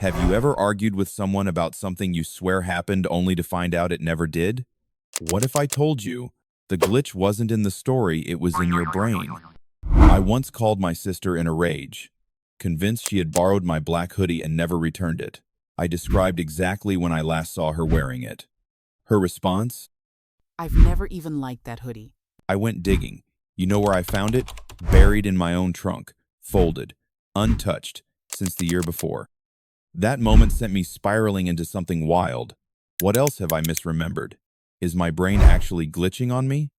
Have you ever argued with someone about something you swear happened only to find out it never did? What if I told you the glitch wasn't in the story, it was in your brain? I once called my sister in a rage, convinced she had borrowed my black hoodie and never returned it. I described exactly when I last saw her wearing it. Her response? I've never even liked that hoodie. I went digging. You know where I found it? Buried in my own trunk, folded, untouched, since the year before. That moment sent me spiraling into something wild. What else have I misremembered? Is my brain actually glitching on me?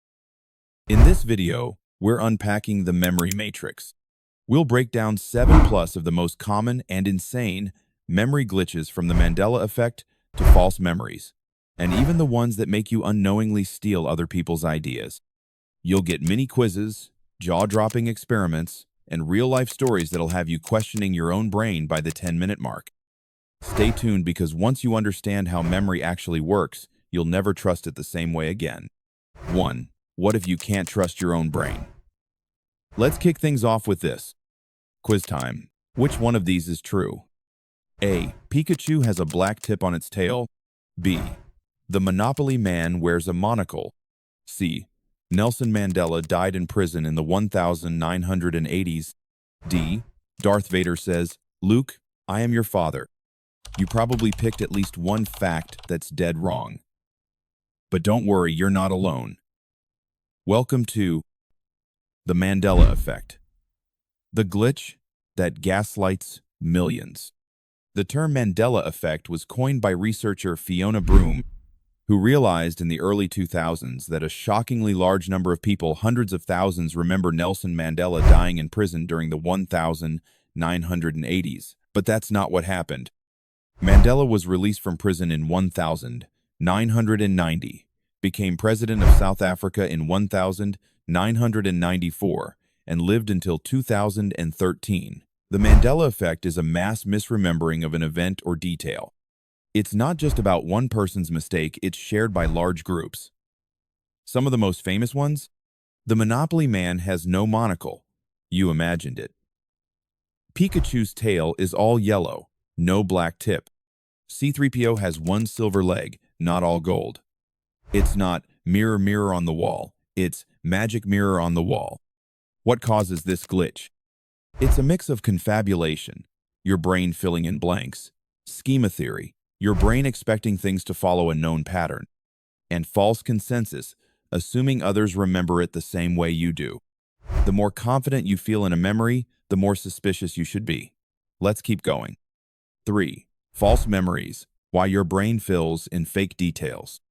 In this video, we're unpacking the memory matrix. We'll break down 7+ of the most common and insane memory glitches, from the Mandela effect to false memories, and even the ones that make you unknowingly steal other people's ideas. You'll get mini quizzes, jaw-dropping experiments, and real-life stories that'll have you questioning your own brain by the 10-minute mark. Stay tuned, because once you understand how memory actually works, you'll never trust it the same way again. 1. What if you can't trust your own brain? Let's kick things off with this. Quiz time. Which one of these is true? A. Pikachu has a black tip on its tail. B. The Monopoly Man wears a monocle. C. Nelson Mandela died in prison in the 1980s. D. Darth Vader says, "Luke, I am your father." You probably picked at least one fact that's dead wrong. But don't worry, you're not alone. Welcome to the Mandela effect, the glitch that gaslights millions. The term Mandela effect was coined by researcher Fiona Broome, who realized in the early 2000s that a shockingly large number of people, hundreds of thousands, remember Nelson Mandela dying in prison during the 1980s. But that's not what happened. Mandela was released from prison in 1990, became president of South Africa in 1994, and lived until 2013. The Mandela effect is a mass misremembering of an event or detail. It's not just about one person's mistake, it's shared by large groups. Some of the most famous ones? The Monopoly Man has no monocle. You imagined it. Pikachu's tail is all yellow, no black tip. C-3PO has one silver leg, not all gold. It's not mirror, mirror on the wall. It's magic mirror on the wall. What causes this glitch? It's a mix of confabulation, your brain filling in blanks, schema theory, your brain expecting things to follow a known pattern, and false consensus, assuming others remember it the same way you do. The more confident you feel in a memory, the more suspicious you should be. Let's keep going. 3. False memories, why your brain fills in fake details.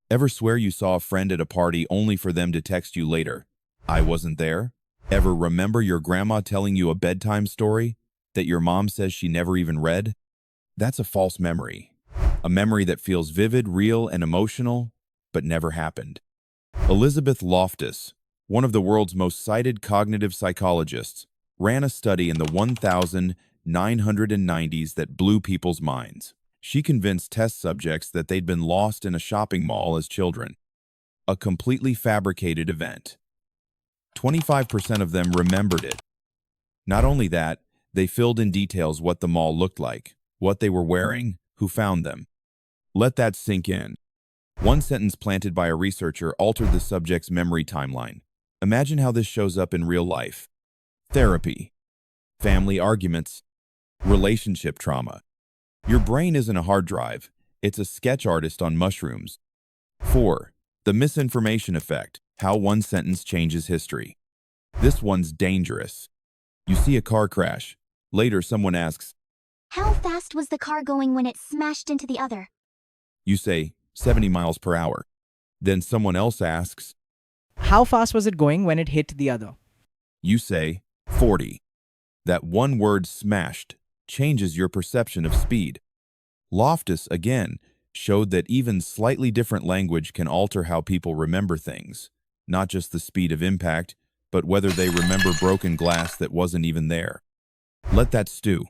Ever swear you saw a friend at a party only for them to text you later, "I wasn't there"? Ever remember your grandma telling you a bedtime story that your mom says she never even read? That's a false memory. A memory that feels vivid, real, and emotional, but never happened. Elizabeth Loftus, one of the world's most cited cognitive psychologists, ran a study in the 1990s that blew people's minds. She convinced test subjects that they'd been lost in a shopping mall as children. A completely fabricated event. 25% of them remembered it. Not only that, they filled in details: what the mall looked like, what they were wearing, who found them. Let that sink in. One sentence planted by a researcher altered the subject's memory timeline. Imagine how this shows up in real life. Therapy, family arguments, relationship trauma. Your brain isn't a hard drive, it's a sketch artist on mushrooms. 4. The misinformation effect, how one sentence changes history. This one's dangerous. You see a car crash. Later, someone asks, "How fast was the car going when it smashed into the other?" you say 70 miles per hour. Then someone else asks, How fast was it going when it hit the other? you say 40. That one word, smashed, changes your perception of speed. Loftus, again, showed that even slightly different language can alter how people remember things. Not just the speed of impact, but whether they remember broken glass that wasn't even there. Let that stew.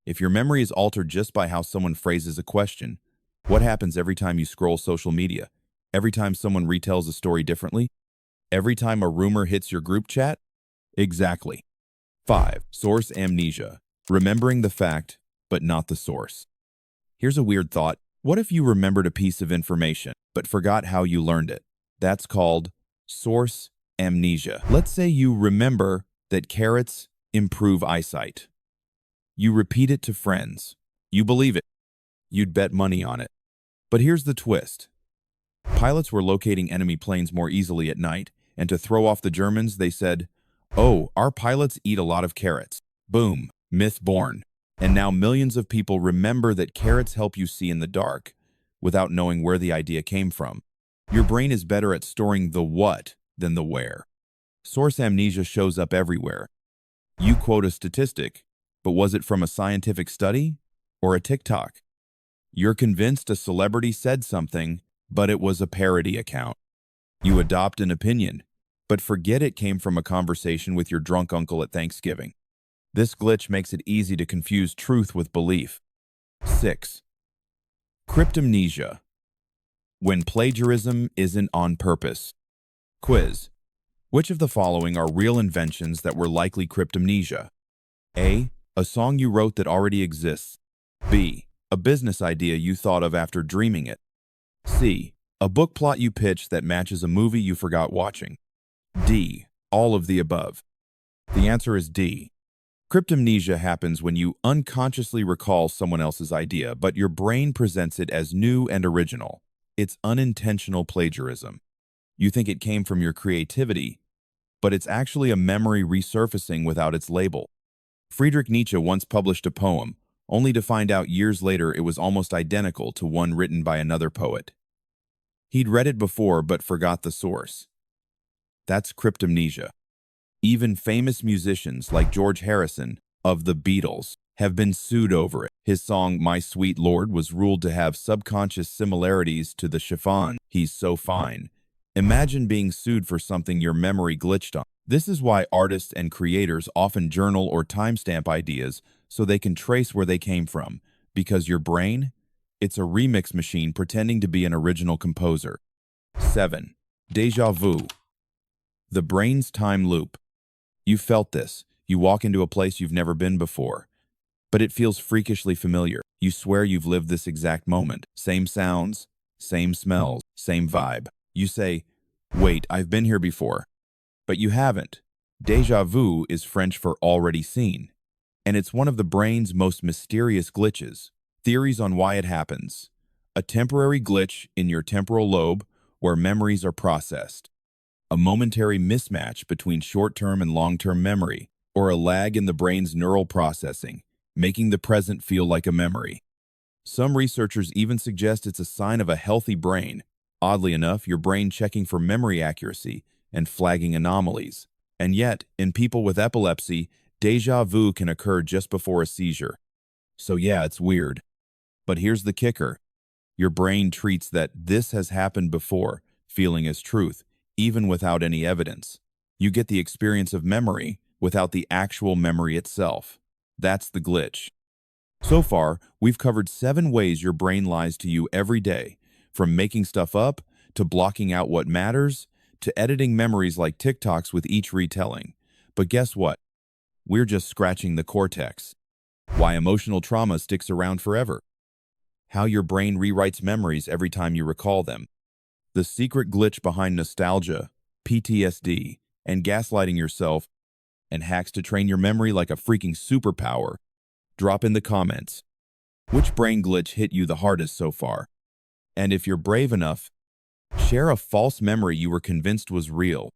If your memory is altered just by how someone phrases a question, what happens every time you scroll social media? Every time someone retells a story differently? Every time a rumor hits your group chat? Exactly. 5. Source amnesia. Remembering the fact, but not the source. Here's a weird thought. What if you remembered a piece of information, but forgot how you learned it? That's called source amnesia. Let's say you remember that carrots improve eyesight. You repeat it to friends. You believe it. You'd bet money on it. But here's the twist. Pilots were locating enemy planes more easily at night, and to throw off the Germans, they said, "Oh, our pilots eat a lot of carrots." Boom, myth born. And now millions of people remember that carrots help you see in the dark, without knowing where the idea came from. Your brain is better at storing the what than the where. Source amnesia shows up everywhere. You quote a statistic, but was it from a scientific study or a TikTok? You're convinced a celebrity said something, but it was a parody account. You adopt an opinion, but forget it came from a conversation with your drunk uncle at Thanksgiving. This glitch makes it easy to confuse truth with belief. 6. Cryptomnesia. When plagiarism isn't on purpose. Quiz. Which of the following are real inventions that were likely cryptomnesia? A. A song you wrote that already exists. B. A business idea you thought of after dreaming it. C. A book plot you pitched that matches a movie you forgot watching. D. All of the above. The answer is D. Cryptomnesia happens when you unconsciously recall someone else's idea, but your brain presents it as new and original. It's unintentional plagiarism. You think it came from your creativity, but it's actually a memory resurfacing without its label. Friedrich Nietzsche once published a poem, only to find out years later it was almost identical to one written by another poet. He'd read it before but forgot the source. That's cryptomnesia. Even famous musicians like George Harrison of the Beatles have been sued over it. His song My Sweet Lord was ruled to have subconscious similarities to the chiffon, He's So Fine. Imagine being sued for something your memory glitched on. This is why artists and creators often journal or timestamp ideas so they can trace where they came from, because your brain, it's a remix machine pretending to be an original composer. 7. Déjà vu. The brain's time loop. You felt this. You walk into a place you've never been before, but it feels freakishly familiar. You swear you've lived this exact moment. Same sounds, same smells, same vibe. You say, "Wait, I've been here before." But you haven't. Déjà vu is French for already seen, and it's one of the brain's most mysterious glitches. Theories on why it happens. A temporary glitch in your temporal lobe where memories are processed. A momentary mismatch between short-term and long-term memory, or a lag in the brain's neural processing, making the present feel like a memory. Some researchers even suggest it's a sign of a healthy brain. Oddly enough, your brain checking for memory accuracy and flagging anomalies. And yet, in people with epilepsy, déjà vu can occur just before a seizure. So yeah, it's weird. But here's the kicker. Your brain treats that this has happened before feeling as truth, even without any evidence. You get the experience of memory without the actual memory itself. That's the glitch. So far, we've covered 7 ways your brain lies to you every day, from making stuff up, to blocking out what matters, to editing memories like TikToks with each retelling. But guess what? We're just scratching the cortex. Why emotional trauma sticks around forever. How your brain rewrites memories every time you recall them. The secret glitch behind nostalgia, PTSD, and gaslighting yourself, and hacks to train your memory like a freaking superpower. Drop in the comments. Which brain glitch hit you the hardest so far? And if you're brave enough, share a false memory you were convinced was real.